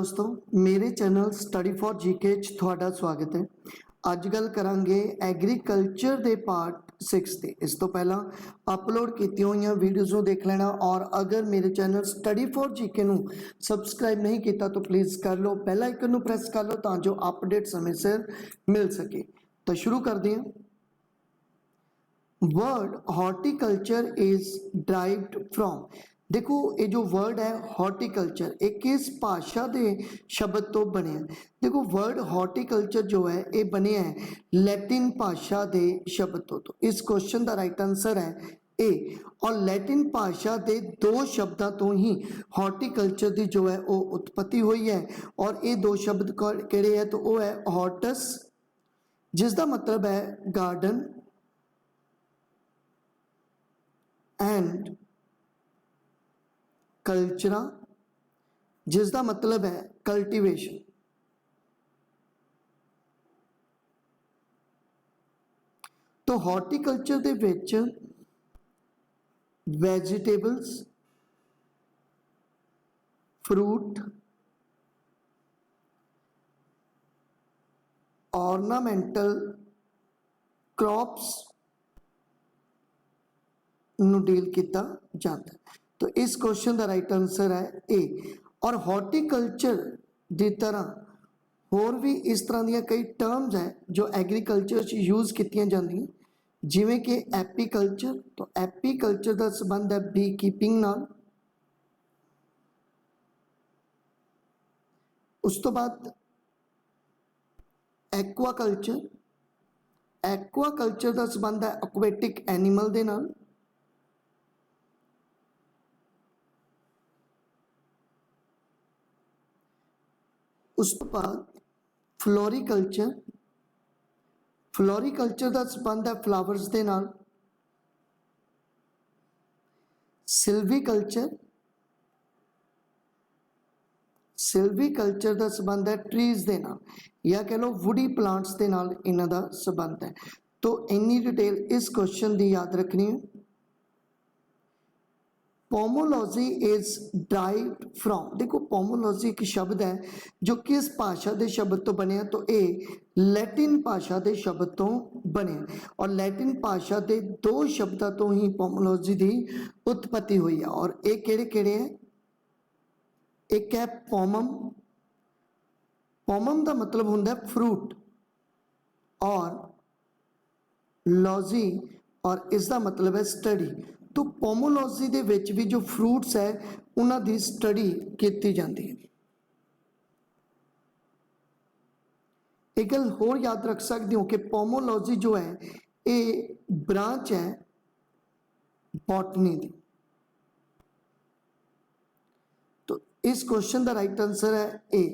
दोस्तों, मेरे channel study for GK ਤੁਹਾਡਾ स्वागत है। ਅੱਜ ਗੱਲ ਕਰਾਂਗੇ एग्रीकल्चर ਦੇ पार्ट 6 ਤੇ। ਇਸ ਤੋਂ ਪਹਿਲਾਂ ਅਪਲੋਡ ਕੀਤੀਆਂ ਹੋਈਆਂ ਵੀਡੀਓਜ਼ ਨੂੰ ਦੇਖ ਲੈਣਾ ਔਰ ਅਗਰ ਮੇਰੇ ਚੈਨਲ ਸਟੱਡੀ ਫॉर जीके ਨੂੰ ਸਬਸਕ੍ਰਾਈਬ ਨਹੀਂ ਕੀਤਾ ਤਾਂ ਪਲੀਜ਼ ਕਰ ਲਓ, ਬੈਲ ਆਈਕਨ ਨੂੰ ਪ੍ਰੈਸ ਕਰ ਲਓ ਤਾਂ ਜੋ ਅਪਡੇਟ ਸਮੇਂ ਸਿਰ ਮਿਲ ਸਕੇ। ਤਾਂ ਸ਼ੁਰੂ ਕਰਦੇ ਹਾਂ। Word horticulture is derived from, देखो ये जो वर्ड है हॉर्टिकल्चर ये किस भाषा के शब्द तो बने। देखो वर्ड हॉर्टिकल्चर जो है ये बने है लैटिन भाषा के शब्द तो इस क्वेश्चन का राइट आंसर है ए। और लैटिन भाषा के दो शब्दों तो ही हॉर्टिकल्चर की जो है वो उत्पत्ति हुई है और ये दो शब्द किहड़े है तो वो है हॉर्टस जिसका मतलब है गार्डन एंड कल्चरा जिसका मतलब है कल्टीवेशन। तो हॉर्टिकल्चर दे विच वैजीटेबल्स फ्रूट ऑर्नामेंटल क्रॉप्स ਨੂੰ डील किया जाता है। तो इस क्वेश्चन का राइट आंसर है ए। और हॉर्टिकल्चर की तरह होर भी इस तरह दी कई टर्म्स है जो एग्रीकल्चर यूज़ की जाती जिमें कि एपीकल्चर। तो एपीकल्चर का संबंध है बी कीपिंग नाल। उस तो बाद एक्वाकल्चर, एक्वाकल्चर का संबंध है एक्वेटिक एनीमल दे नाल। उस तो बाद फ्लोरीकल्चर, फ्लोरीकल्चर का संबंध है फ्लावर्स के नाल। सिल्वीकल्चर, सिल्वीकल्चर का संबंध है ट्रीज के नाल या कह लो वुडी प्लांट्स के नाल इन्हां दा संबंध है। तो इन्नी डिटेल इस क्वेश्चन की याद रखनी है। पोमोलॉजी इज ड्राइव्ड फ्रॉम, देखो पोमोलॉजी एक शब्द है जो किस भाषा के शब्द तो बने तो ये लैटिन भाषा के शब्द तो बने और लैटिन भाषा के दो शब्दों तो ही पोमोलॉजी की उत्पत्ति हुई है। और ये केड़े केड़े है, एक है पोमम, पोमम का मतलब होंगे फ्रूट और लॉजी और इसका मतलब है स्टडी। तो पोमोलॉजी दे विच भी जो फ्रूट्स है उन्हां दी स्टडी की जाती है। एक गल होर याद रख सकते हो कि पोमोलॉजी जो है ये ब्रांच है बॉटनी दी। तो इस क्वेश्चन का राइट आंसर है A.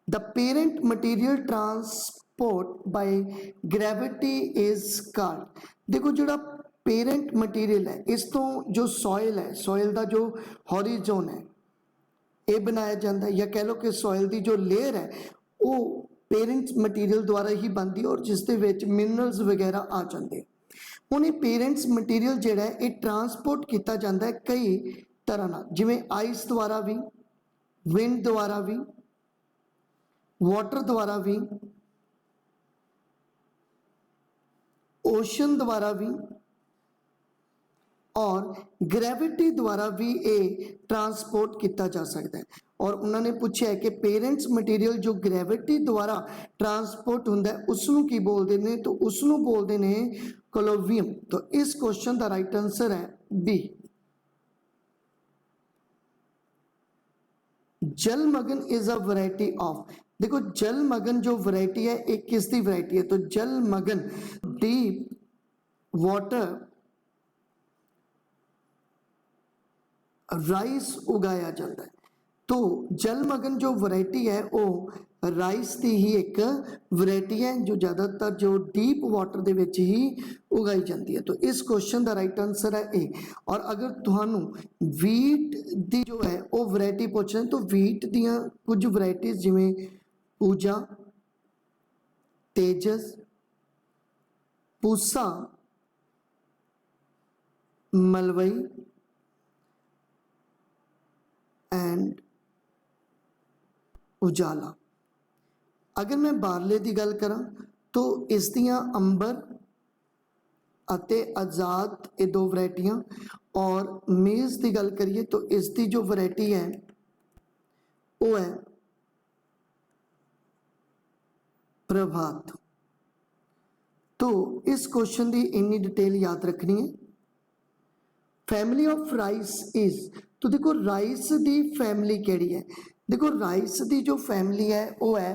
The parent material transport by gravity is called, देखो जो पेरेंट मटीरियल है इस तो जो सॉयल है, सॉयल का जो हॉरिजोन है ये बनाया जाता है या कह लो कि सॉयल की जो लेयर है वो पेरेंट मटीरियल द्वारा ही बनती है और जिसके विच मिनरल्स वगैरह आ जाते हैं। हुण ये पेरेंट्स मटीरियल जिहड़ा है ये ट्रांसपोर्ट किया जाता है कई तरह नाल, जिवें आइस द्वारा भी, विंड द्वारा भी, वाटर द्वारा भी, ओशन द्वारा भी और ग्रेविटी द्वारा भी ये ट्रांसपोर्ट किया जा सकता है। और उन्होंने पूछा है कि पेरेंट्स मटीरियल जो ग्रेविटी द्वारा ट्रांसपोर्ट होंदा है उसनू की बोलते हैं तो उसनू बोलते हैं कोलोवियम। तो इस क्वेश्चन का राइट आंसर है बी। जलमग्न इज अ वैरायटी ऑफ, देखो जलमग्न जो वैरायटी है एक किसकी वैरायटी है तो जलमग्न डीप वाटर राइस उगाया जाता है। तो जलमग्न जो वैरायटी है वो राइस की ही एक वैरायटी है जो ज़्यादातर जो डीप वाटर के विच ही उगाई जाती है। तो इस क्वेश्चन का राइट आंसर है ए। और अगर तुहानू वीट की जो है वो वैरायटी पूछना तो वीट दियाँ कुछ वैरायटीज जिमें पूजा, तेजस, पूसा, मलवई एंड उजाला। अगर मैं बारले की गल करा तो इस दियां अंबर अते आज़ाद ये दो वैरायटियां, और मेज़ की गल करिए तो इसकी जो वैरायटी है वो है प्रभात। तो इस क्वेश्चन की इन्नी डिटेल याद रखनी है। फैमिली ऑफ राइस इज, तो देखो राइस की फैमिली केड़ी है, देखो राइस की जो फैमिली है वो है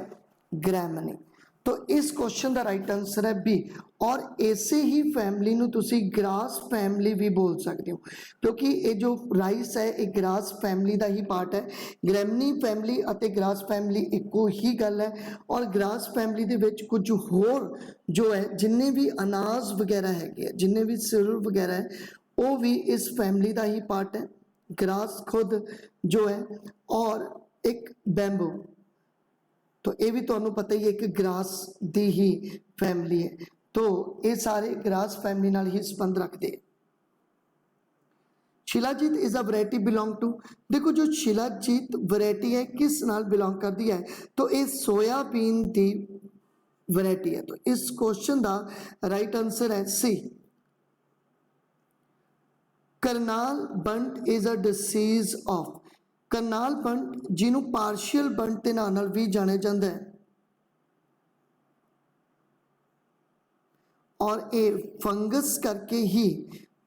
ग्रैमनी। तो इस क्वेश्चन का राइट आंसर है बी। और इसे ही फैमिली नूं तुसी ग्रास फैमिली भी बोल सकते हो, क्योंकि ये जो राइस है ये ग्रास फैमिली का ही पार्ट है। ग्रैमनी फैमिली और ग्रास फैमिली इको ही गल है। और ग्रास फैमिली दे विच कुछ होर जो है जिन्ने भी अनाज वगैरह है, जिन्ने भी सिरल वगैरह है, वो भी इस फैमिली का ही पार्ट है। ग्रास खुद जो है, और एक बैम्बू, तो ये भी तुहानू पता ही है कि ग्रास दी ही फैमिली है। तो ये सारे ग्रास फैमिली नाल ही संबंध रखते हैं। Shilajit is a variety belong to, देखो जो शिलाजीत वैरायटी है किस नाल बिलोंग करती है, तो ये सोयाबीन की वैरायटी है। तो इस क्वेश्चन का राइट आंसर है C. Karnal bunt is a disease of, Karnal bunt जिन्हों पार्शियल बंट के नाम नाल भी जाने जाता है, और ये फंगस करके ही,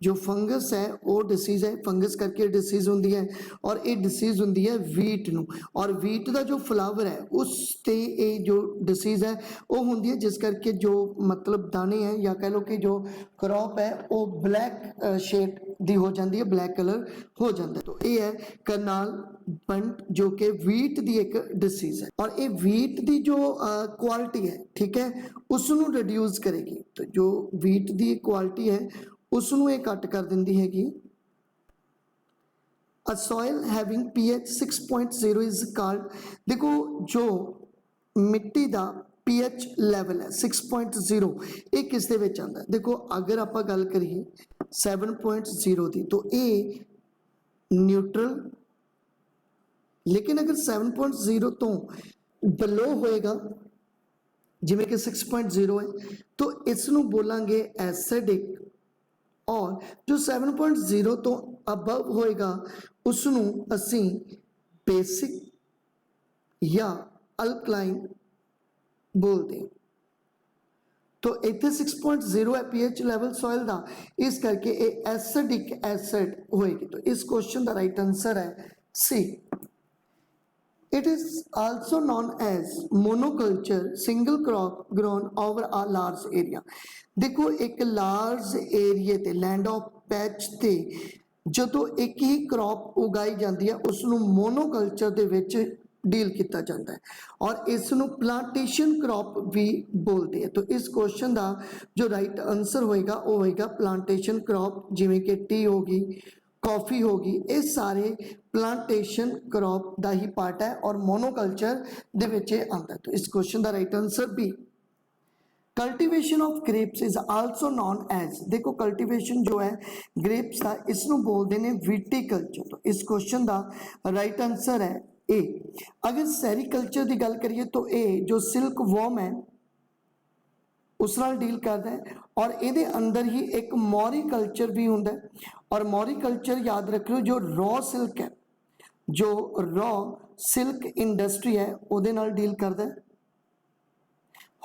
जो फंगस है वो डिसीज है, फंगस करके डिसीज होंगी है। और ये डिसीज होंगी है वीट नूं, और वीट का जो फ्लावर है उस ते ये जो डिसीज है वो होंगी है, जिस करके जो मतलब दाने हैं या कह लो कि जो क्रॉप है वो ब्लैक शेड दी हो जाती है, ब्लैक कलर हो जाता है। तो ये है करनाल बंट जो कि वीट की एक डिसीज है, और ये वीट की जो क्वालिटी है, ठीक है, उसनों रिड्यूस करेगी। तो जो वीट की क्वालिटी है उसनों ये कट कर देंदी हैगी। अ soil having pH 6.0 is called, देखो जो मिट्टी का pH लैवल है 6.0, ये किस दे विच आंदा है। देखो अगर आप गल करिए 7.0 की, तो ये न्यूट्रल, लेकिन अगर 7.0 तो बिलो होएगा जिमें कि 6.0 है, तो इसनों बोलांगे एसिडिक। और जो 7.0 तो अबव होएगा उसनों असी बेसिक या अल्कलाइन बोलते हैं। तो इतने 6.0 है pH लैवल सॉइल का, इस करके ये एसिडिक एसिड होएगी। तो इस क्वेश्चन का राइट आंसर है सी। It is also known as monoculture, single crop grown over a large area। देखो एक लार्ज एरिए ते लैंड ऑफ पैच ते जो एक ही क्रॉप उगाई जाती है उसनों मोनोकल्चर दे विच डील किया जाता है, और इसनों प्लांटेशन क्रॉप भी बोलते हैं। तो इस क्वेश्चन का जो राइट आंसर होएगा वो होएगा प्लांटेशन क्रॉप, जिमें कि टी होगी, कॉफ़ी होगी, ये सारे प्लांटेशन क्रॉप का ही पार्ट है और मोनोकल्चर दे विच आता है। तो इस क्वेश्चन का right answer B. Cultivation of grapes is also known as, देखो कल्टीवेशन जो है ग्रेप्स का इसनों बोलते हैं विटीकल्चर। तो इस क्वेश्चन का राइट आंसर है ए। अगर सेरीकल्चर की गल करिए तो ए जो सिल्क वॉर्म है उस नाल डील करता है, और ये अंदर ही एक मॉरी कल्चर भी होंगे। और मॉरी कल्चर याद रख लो जो रॉ सिल्क है, जो रॉ सिल्क इंडस्ट्री है उहदे नाल डील करता है।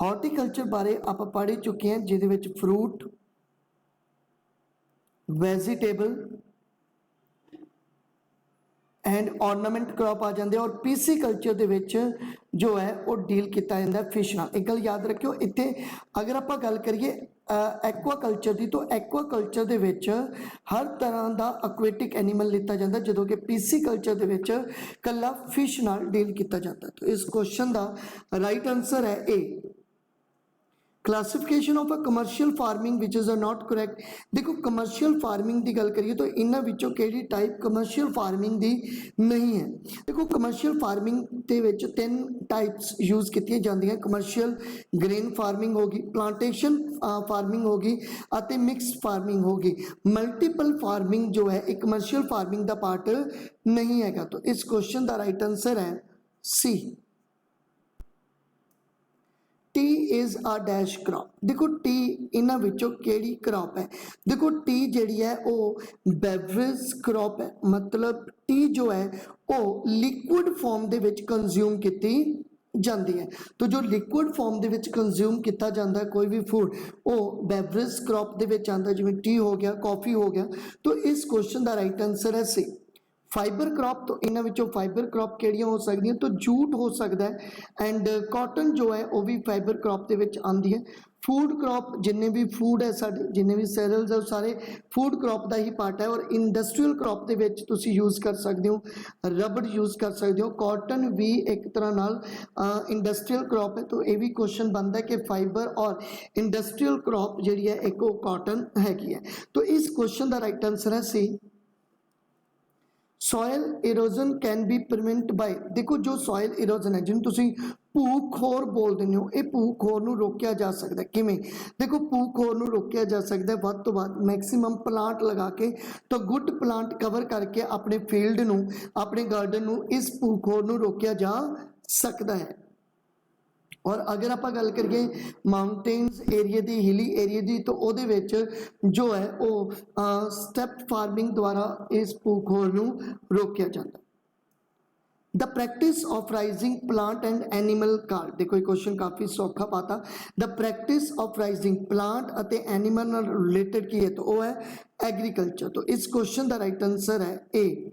हॉर्टिकल्चर बारे आप पढ़ चुके हैं, जिहदे विच fruit, vegetable and ornament crop आ जाते हैं। और पीसी कल्चर दे विच जो है वो डील किया जाता है फिश नाल। एक गल याद रखियो, इत्थे अगर आप गल करिए एक्वाकल्चर की, तो एक्वाकल्चर दे विच हर तरह का एक्वेटिक एनीमल लिता जाता है, जो कि पीसी कल्चर दे विच कल्ला फिश नाल डील किया जाता है। तो इस क्वेश्चन का राइट आंसर है A. Classification of a commercial farming which is not correct, देखो कमर्शियल फार्मिंग की गल करिए तो इन्हां विचों किहड़ी टाइप कमर्शियल फार्मिंग की नहीं है। देखो कमर्शियल फार्मिंग के विच 3 टाइप्स यूज की जांदियां, कमर्शियल ग्रेन फार्मिंग होगी, प्लांटेशन फार्मिंग होगी, अते मिक्स फार्मिंग होगी। मल्टीपल फार्मिंग जो है एक कमर्शियल फार्मिंग का पार्ट नहीं हैगा। तो इस क्वेश्चन का राइट आंसर है C. Tea is a dash crop. देखो टी इन्हां विचों केड़ी क्रॉप है? देखो टी जिहड़ी है वो बेवरेज क्रॉप है, मतलब टी जो है वो लिक्विड फॉर्म दे विच कंज्यूम कीती जाती है। तो जो लिक्विड फॉर्म दे विच कंज्यूम किया जाता है कोई भी फूड वो बेवरेज क्रॉप दे विच आंदा, जिवें टी हो गया, कॉफ़ी हो गया। तो इस क्वेश्चन का राइट आंसर है सी फाइबर क्रॉप। तो इन्हां विचों फाइबर क्रॉप किहड़ियां हो सकदियां? तो जूट हो सकता है एंड कॉटन जो है वो भी फाइबर क्रॉप दे विच आंदी है। फूड क्रॉप जिन्ने भी फूड है साडे, जिन्ने भी सैरल्स है वो सारे फूड क्रॉप का ही पार्ट है। और इंडस्ट्रीयल क्रॉप दे विच तुसीं यूज़ कर सकते हो, रबड़ यूज़ कर सकते हो, कॉटन भी एक तरह नाल इंडस्ट्रीयल क्रॉप है। तो ये भी क्वेश्चन बनता है कि फाइबर और इंडस्ट्रीयल क्रॉप जिहड़ी है एक वो कॉटन हैगी है। तो इस क्वेश्चन का राइट आंसर है C soil erosion can be prevent by. देखो जो सॉयल इरोजन है जिन्हें तुसी भूखोर बोल देंगे हो, ये भूखोर नूं रोकिया जा सकता है किवें? देखो भूखोर नूं रोकिया जा सकता है वध तो वध मैक्सीमम प्लांट लगा के, तो गुड प्लांट कवर करके अपने फील्ड नूं, अपने गार्डन नूं इस भूखोर नूं रोकिया जा सकता है। और अगर आप गल करिए माउंटेन्स एरिए की, हिली एरिए की, तो वो जो है वो स्टैप फार्मिंग द्वारा इस भूखोर नूं रोकिया जाता है। The practice of rising plant and animal card. देखो ये क्वेश्चन काफ़ी सौखा पाता। The practice of rising plant और एनीमल नाल रिलेटेड की है? तो वो है एग्रीकल्चर। तो इस क्वेश्चन का राइट आंसर है ए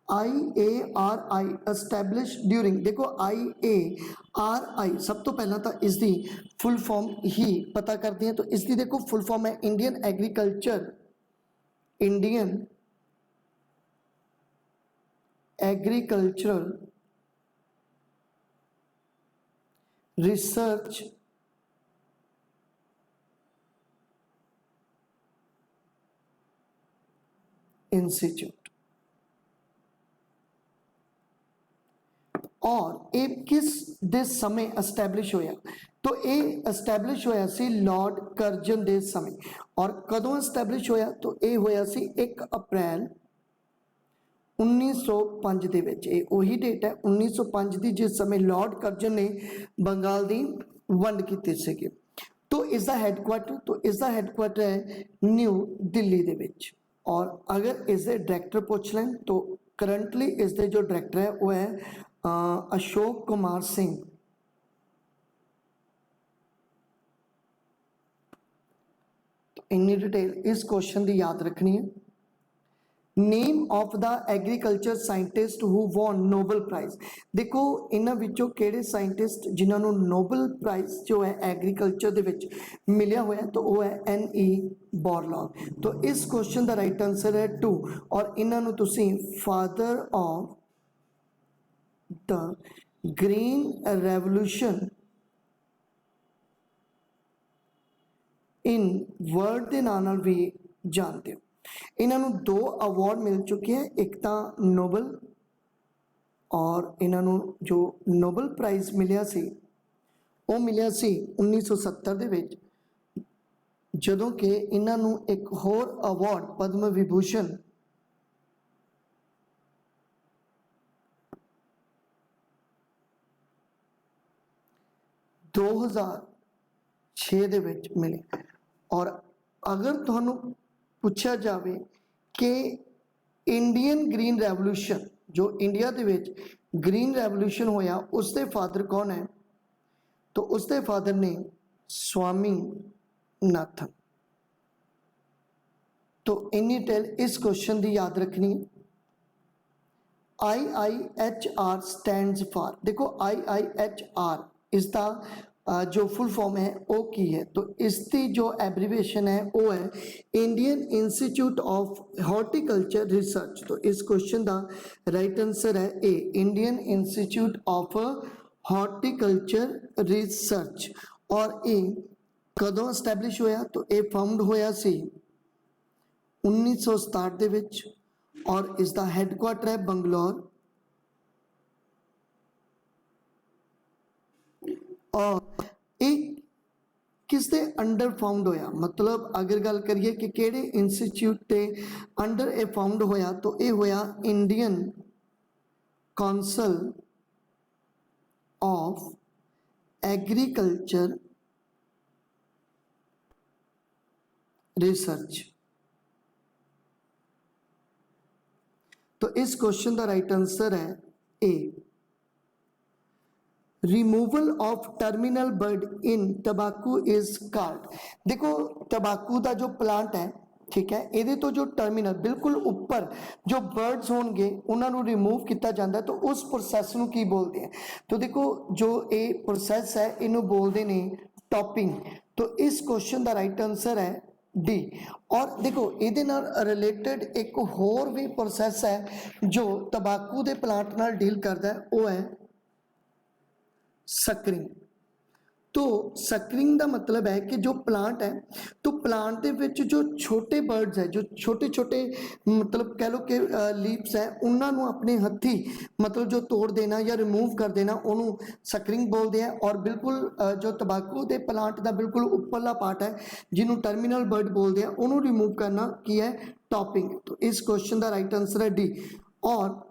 IARI एस्टैबलिश ड्यूरिंग। देखो IARI सब तो पहला तो इसकी फुल फॉर्म ही पता करते हैं। तो इसकी देखो फुल फॉर्म है इंडियन एग्रीकल्चरल रिसर्च इंस्टीट्यूट। और ये किस दे समय एस्टैबलिश होया? तो ये एस्टैबलिश होया सी लॉर्ड कर्जन दे समय। और कदों एस्टैबलिश होया? तो ये होया सी 1 अप्रैल 1905 दे विच। ये वही डेट है 1905 की, जिस समय लॉर्ड कर्जन ने बंगाल की वंड की सीगी। तो इसका हैडकुआटर, तो इसका हैडकुआटर है न्यू दिल्ली दे विच। और अगर इसके डायरैक्टर पूछ लें तो करंटली इसके जो डायरैक्टर है वो है अशोक कुमार सिंह। तो इन्नी डिटेल इस क्वेश्चन की याद रखनी है। Name of the agriculture scientist who won Nobel prize. देखो इन्हां विचों किहड़े साइंटिस्ट जिन्होंने नोबल प्राइज जो है एग्रीकल्चर दे विच मिलिया होया? तो वो है NE बोरलॉग। तो इस क्वेश्चन का राइट आंसर है 2। और इन्हों तुसीं father of the green revolution in world के नाम नाल भी जानते हो। इन्हों 2 अवार्ड मिल चुके हैं, एक तो नोबल, और इन्हों जो नोबल प्राइज मिलिया सी वो मिलिया सी 1970 दे विच, जदों कि इन्हों एक होर अवार्ड पद्म विभूषण 2006 दे विच मिले। और अगर तुहानू पूछा जाए कि इंडियन ग्रीन रेवोल्यूशन जो इंडिया दे विच ग्रीन रेवोल्यूशन होया उसके फादर कौन है? तो उसके फादर ने स्वामी नाथन। तो इन्नी टेल इस क्वेश्चन की याद रखनी है। IIHR stands for. देखो IIHR इसका जो फुल फॉर्म है वो की है? तो इसकी जो एब्रीविएशन है वो है Indian Institute of Horticulture Research. तो इस क्वेश्चन का राइट आंसर है A Indian Institute of Horticulture Research. और ये कदों एस्टैबलिश होया? तो ये फाउंड होया सी 1967 दे विच। और इसका हैडकुआटर है बंगलौर। और एक किसके अंडर फाउंड होया? मतलब अगर गल करिए कि केड़े इंस्टीट्यूट के अंडर ए फाउंड होया? तो ये होया Indian Council of Agriculture Research. तो इस क्वेश्चन का राइट आंसर है A, removal of terminal bud in tobacco is called. देखो टबाकू का जो प्लांट है, ठीक है, ये तो जो टर्मिनल बिल्कुल ऊपर जो बर्ड्स होंगे उन्होंने रिमूव किया जाता है, तो उस प्रोसैस को की बोलते हैं? तो देखो जो ये प्रोसैस है इन्हों बोलते हैं टॉपिंग। तो इस क्वेश्चन का राइट आंसर है डी। और देखो ये रिलेटेड एक होर भी प्रोसैस है जो तंबाकू के प्लांट नाल डील करता है, वो है सकरिंग। तो सकरिंग का मतलब है कि जो प्लांट है, तो प्लांट के विच जो छोटे बर्ड्स है, जो छोटे छोटे मतलब कह लो कि लीव्स है, उन्होंने अपने हथी मतलब जो तोड़ देना या रिमूव कर देना, उन्होंने सकरिंग बोलते हैं। और बिल्कुल जो तंबाकू के प्लांट का बिल्कुल उपरला पार्ट है जिन्होंने टर्मिनल बर्ड बोलते हैं, उन्होंने रिमूव करना की है टॉपिंग। तो इस क्वेश्चन का राइट आंसर है डी। और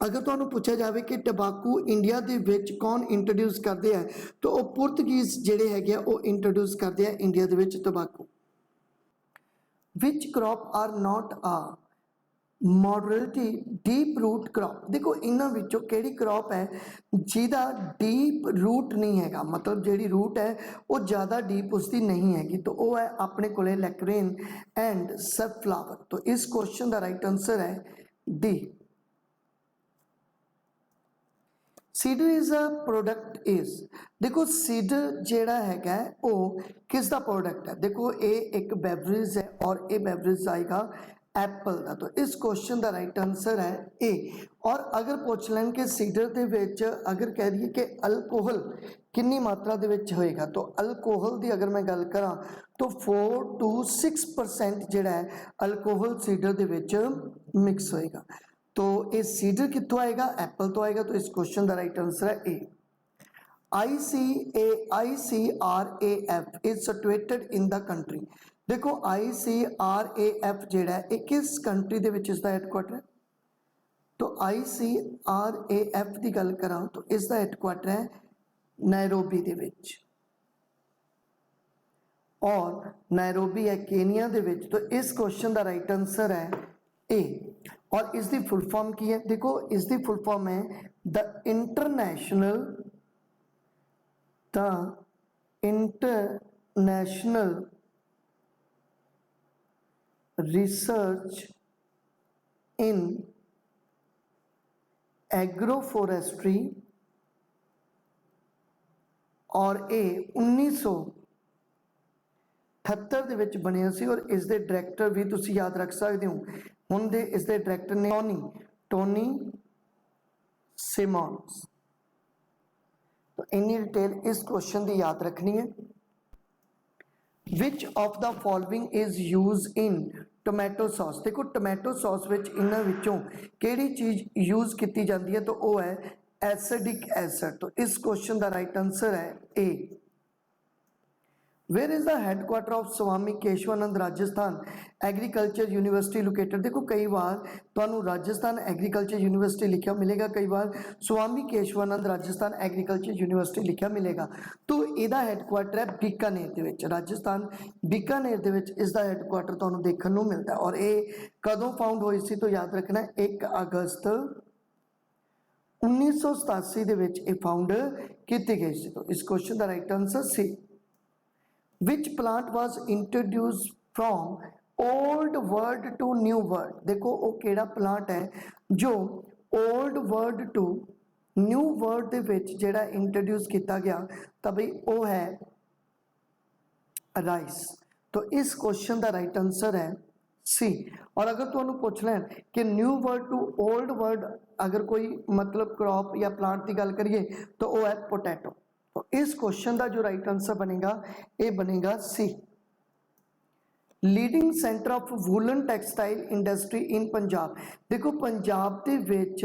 अगर तुहानू पूछा जाए कि टबाकू इंडिया दे विच कौन इंट्रोड्यूस करते हैं, तो वो पुर्तगीज जिहड़े हैगे वो इंट्रोड्यूस करते हैं इंडिया दे विच tobacco. Which crop are not a moderately deep root crop. देखो इन्हां विचों किहड़ी क्रॉप है जिहदा डीप रूट नहीं हैगा, मतलब जिहड़ी रूट है वो ज़्यादा डीप उसकी नहीं हैगी, तो वो है अपने कोले लैक्रेन एंड सनफ्लावर। तो इस क्वेश्चन का राइट आंसर है D. Cedar is a product is. देखो सीडर जेड़ा हैगा वो किसका प्रोडक्ट है? देखो ये एक बेवरेज है और ये बेवरेज आएगा एप्पल का। तो इस क्वेश्चन का राइट आंसर है ए। और अगर पूछ लें कि सीडर के विच अगर कह दिए कि अल्कोहल कितनी मात्रा दे विच होएगा, तो अल्कोहल की अगर मैं गल करा तो 4 to 6% जिहड़ा है अल्कोहल सीडर के विच मिक्स होएगा। तो ये सीडर कितों आएगा? एप्पल तो आएगा। तो इस क्वेश्चन का राइट आंसर है ए। ICRAF is situated in the country. देखो ICRAF जिहड़ा है किस कंट्री दे विच इसदा हैडक्वार्टर है? तो ICRAF की गल करा तो इसका हैडक्वार्टर है नैरोबी दे विच, और नैरोबी है केनिया दे विच। तो इस क्वेश्चन का राइट आंसर है ए। और इसकी फुल फॉर्म की है? देखो इसकी फुल फॉर्म है the international research in agroforestry. और ये 1978 ਦੇ ਵਿੱਚ ਬਣਿਆ ਸੀ। और इसके डायरैक्टर भी तुम याद रख सकते हो, ਹੁਣ ਦੇ इसके डायरैक्टर ने टोनी सिमोंस। तो इन्नी डिटेल इस क्वेश्चन की याद रखनी है। Which of the following is use in tomato sauce. देखो टोमैटो सॉस विच इन्हां विचों किहड़ी चीज़ यूज की जाती है? तो वह है एसिडिक एसिड। तो इस क्वेश्चन का राइट आंसर है A. Where is the headquarter of Swami Keshwanand Rajasthan Agriculture University located. देखो कई बार तुहानू राजस्थान एग्रीकल्चर यूनिवर्सिटी लिखा मिलेगा, कई बार स्वामी केशवानंद राजस्थान एग्रीकल्चर यूनिवर्सिटी लिखा मिलेगा। तो इसका हैडक्वार्टर है बीकानेर दे विच, राजस्थान बीकानेर दे विच इसका हैडक्वार्टर तुहानू देखने को मिलता है। और ये कदों फाउंड हुई सी? तो याद रखना 1 अगस्त 1987 दे विच ये फाउंड की गई सी। तो इस क्वेश्चन का right answer C. Which plant was introduced from old world to new world। देखो वो केड़ा प्लांट है जो old world to new world दे विच जेड़ा इंट्रोड्यूस किया गया, तभी वो है राइस। तो इस क्वेश्चन का राइट आंसर है सी। और अगर तुहानू पूछ लें कि new word to old word अगर कोई मतलब क्रॉप या प्लांट की गल करिए तो वो है पोटैटो। तो इस क्वेश्चन का जो राइट आंसर बनेगा ये बनेगा C. Leading centre of woollen textile industry in Punjab. देखो पंजाब के विच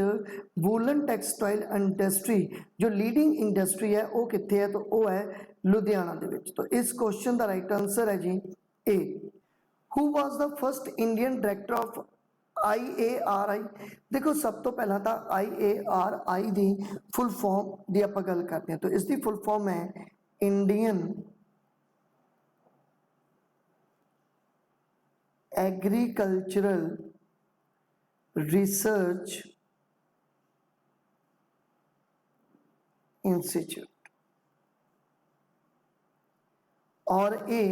वूलन टैक्सटाइल इंडस्ट्री जो लीडिंग इंडस्ट्री है वो कित्थे है? तो वो है लुधियाना दे विच। तो इस क्वेश्चन का राइट आंसर है जी A. Who was the first Indian director of IARI, देखो सब तो पहला था IARI दी फुल फॉर्म दी आपां गल करते हैं, तो इसकी फुल फॉर्म है इंडियन एग्रीकल्चरल रिसर्च इंस्टीट्यूट। और ये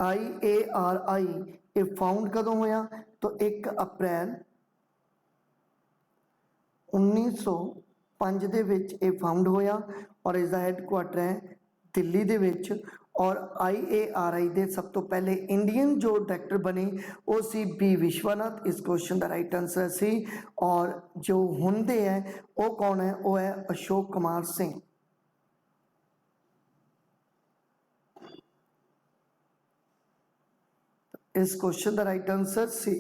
IARI ये फाउंड कदों होया, तो 1 अप्रैल 1905 दे विच ये फाउंड होया और इसका हैडकुआटर है दिल्ली दे विच। और IARI दे सब तो पहले इंडियन जो डायरेक्टर बने वो सी B विश्वनाथ। इस क्वेश्चन का राइट आंसर सी। और जो हुंदे है वो कौन है, वो है अशोक कुमार सिंह। इस क्वेश्चन का right answer C.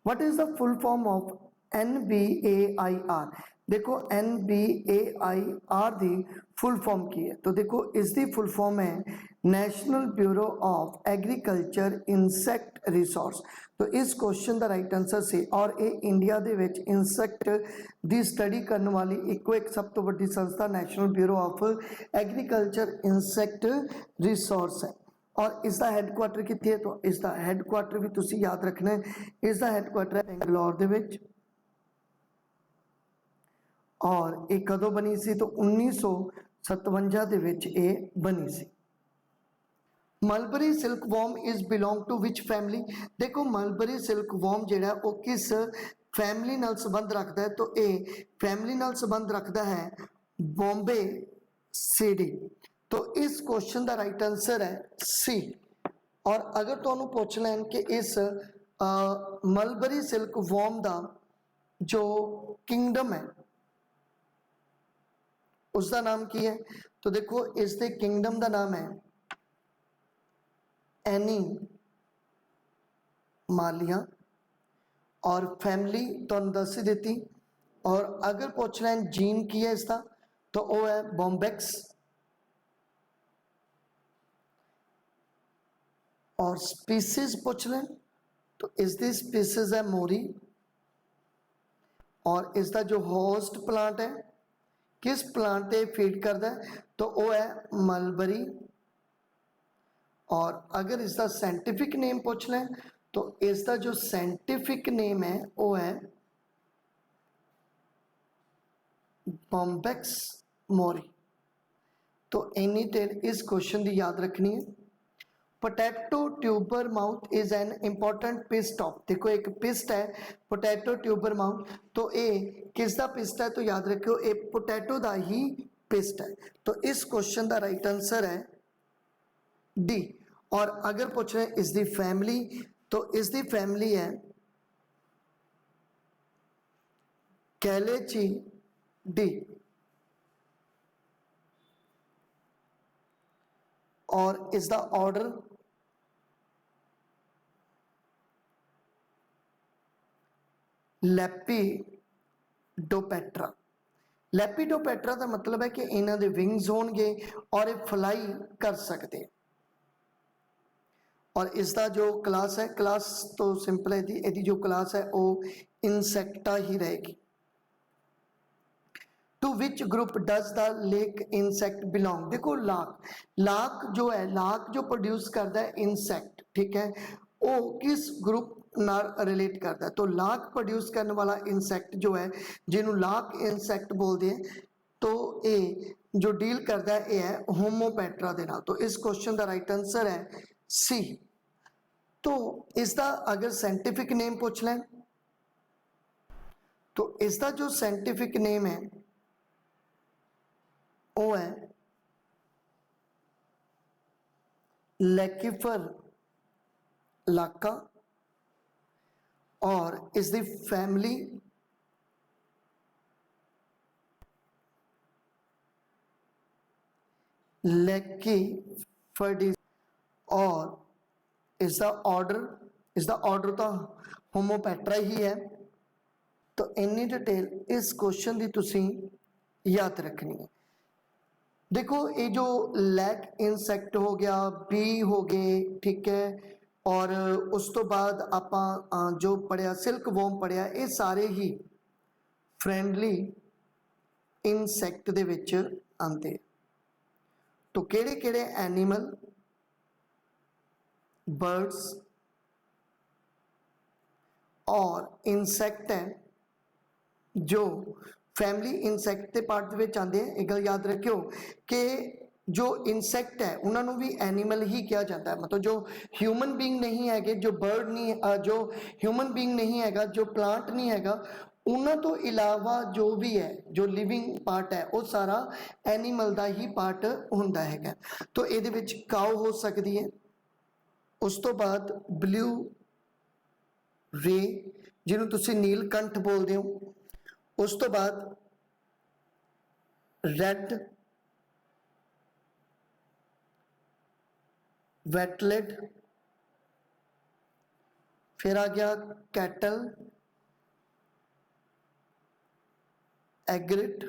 What is the full form of NBAIR? देखो NBAIR दी फुल फॉर्म की है, तो देखो इसकी फुल फॉर्म है National Bureau of Agriculture Insect Resource. तो इस क्वेश्चन का राइट आंसर सी। और ये इंडिया दे विच इंसैक्ट दी स्टडी करने वाली एक सब तो बड़ी संस्था National Bureau of Agriculture Insect Resource है। और इसका हैडकुआटर कितने है, तो इसका हैडकुआटर भी तुसी याद रखना है, इसका हैडकुआटर है बेंगलोर दे विच। और ये कदों बनी सी, तो 1957 दे विच ये बनी सी। Mulberry silkworm is belong to which family? देखो मलबरी सिल्क वॉर्म जिहड़ा वो किस फैमिली नाल संबंध रखता है, तो ये फैमिली नाल संबंध रखता है बॉम्बे सीडी। तो इस क्वेश्चन का राइट आंसर है सी। और अगर तुहानू पूछ लैन कि इस मलबरी सिल्क वॉर्म का जो किंगडम है उसका नाम की है, तो देखो इसके किंगडम का नाम है एनी मालिया। और फैमिली तुहानू दस ही देती। और अगर पूछ लैन जीन की है इसका, तो वह है बॉम्बेक्स। और स्पीसीज पूछ लें, तो इसकी स्पीसीज है मोरी। और इसका जो होस्ट प्लांट है किस प्लांट पे फीड करता है, तो वो है मलबरी। और अगर इसका साइंटिफिक नेम पूछ लें, तो इसका जो साइंटिफिक नेम है वो है बॉम्बेक्स मोरी। तो एनी टेल इस क्वेश्चन की याद रखनी है। Potato tuber mouth is an important pissed off, देखो एक पिस्ट है पोटैटो ट्यूबर माउथ, तो ये किसका पिस्ट है, तो याद रखियो ये पोटैटो का ही पिस्ट है। तो इस क्वेश्चन का राइट आंसर है डी। और अगर पूछ रहे इसकी फैमिली, तो इसकी फैमिली है कैलेची डी। और इसका ऑर्डर लैपिडोपेट्रा। लैपिडोपेट्रा का मतलब है कि इन्हां दे विंग्स होंगे और ये फ्लाई कर सकते। और इसका जो क्लास है, क्लास तो सिंपल है, यदि जो क्लास है वो इंसेक्टा ही रहेगी। To which group does the lac insect belong? देखो लाख जो है, लाख जो प्रोड्यूस करता है इंसेक्ट, ठीक है, वो किस ग्रुप नाल रिलेट करता है? तो लाख प्रोड्यूस करने वाला इंसेक्ट जो है जिन्होंने लाख इंसेक्ट बोलते हैं, तो ये जो डील करता है ये है होमोपेट्रा दे नाल। तो इस क्वेश्चन का राइट आंसर है सी। तो इसका अगर साइंटिफिक नेम पूछ लें, तो इसका जो साइंटिफिक नेम है वो है लेकिफर लाका। और इसकी फैमिली लेकिफर्डिस। और इसका ऑर्डर तो होमोपेट्रा ही है। तो इन्नी डिटेल इस क्वेश्चन की तुसी याद रखनी है। देखो ये जो लैक इंसेक्ट हो गया, बी हो गए, ठीक है, और उस तो बाद आपां जो पढ़िया सिल्क वॉर्म पढ़िया, ये सारे ही फ्रेंडली इनसैक्ट दे विच आंदे। तो किहड़े किहड़े एनीमल, बर्ड्स और इंसैक्ट है जो फैमिली इंसैक्ट के पार्ट दे विच आंदे हैं। एक गल याद रखियो कि जो इंसैक्ट है उन्होंने भी एनीमल ही कहा जाता है, मतलब जो ह्यूमन बीइंग नहीं है, जो बर्ड नहीं, जो ह्यूमन बीइंग नहीं है, जो प्लांट नहीं है, उन्होंने तो इलावा जो भी है, जो लिविंग पार्ट है, वो सारा एनीमल का ही पार्ट होंदा है। तो ये विच काऊ हो सकती है, उस तो बाद ब्लू रे जिन्हों तुसी नीलकंठ बोलते हो, उस तो बाद रेड वेटलेट, फिर आ गया कैटल, एग्रिट,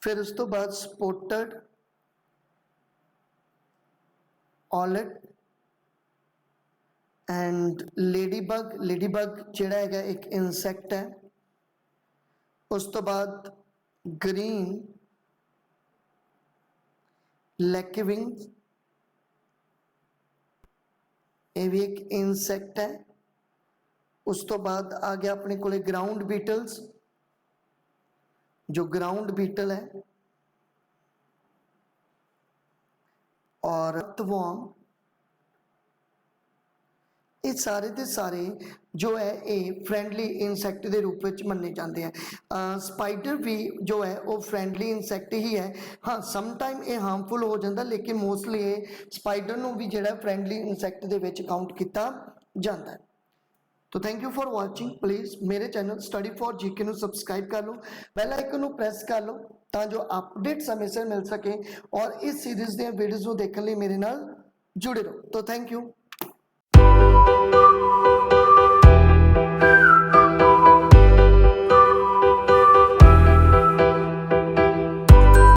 फिर उस तो बाद spotted, owlet and ladybug. Ladybug जिहड़ा है एक इंसैक्ट है। उस तो बाद ग्रीन लैकविंग, ये भी एक इंसैक्ट है। उस तो बाद आ गया अपने को ग्राउंड बीटल्स, जो ग्राउंड बीटल है, और अर्थवॉर्म। ये सारे के सारे जो है ये फ्रेंडली इंसैक्ट के रूप में मन्ने जाते हैं। स्पाइडर भी जो है वो फ्रेंडली इंसैक्ट ही है। हाँ, सम टाइम ये हार्मफुल हो जाता, लेकिन मोस्टली ये स्पाइडर नूं भी जो फ्रेंडली इंसैक्ट के विच काउंट किया जाता है। तो thank you for watching. Please मेरे चैनल स्टडी फॉर जीके नूं सबसक्राइब कर लो, बेल आइकन नूं प्रेस कर लो, ताकि जो अपडेट समय सिर मिल सके, और इस सीरीज़ दी वीडियोज़ नूं देखने लिए मेरे नाल जुड़े रहो। तो थैंक यू।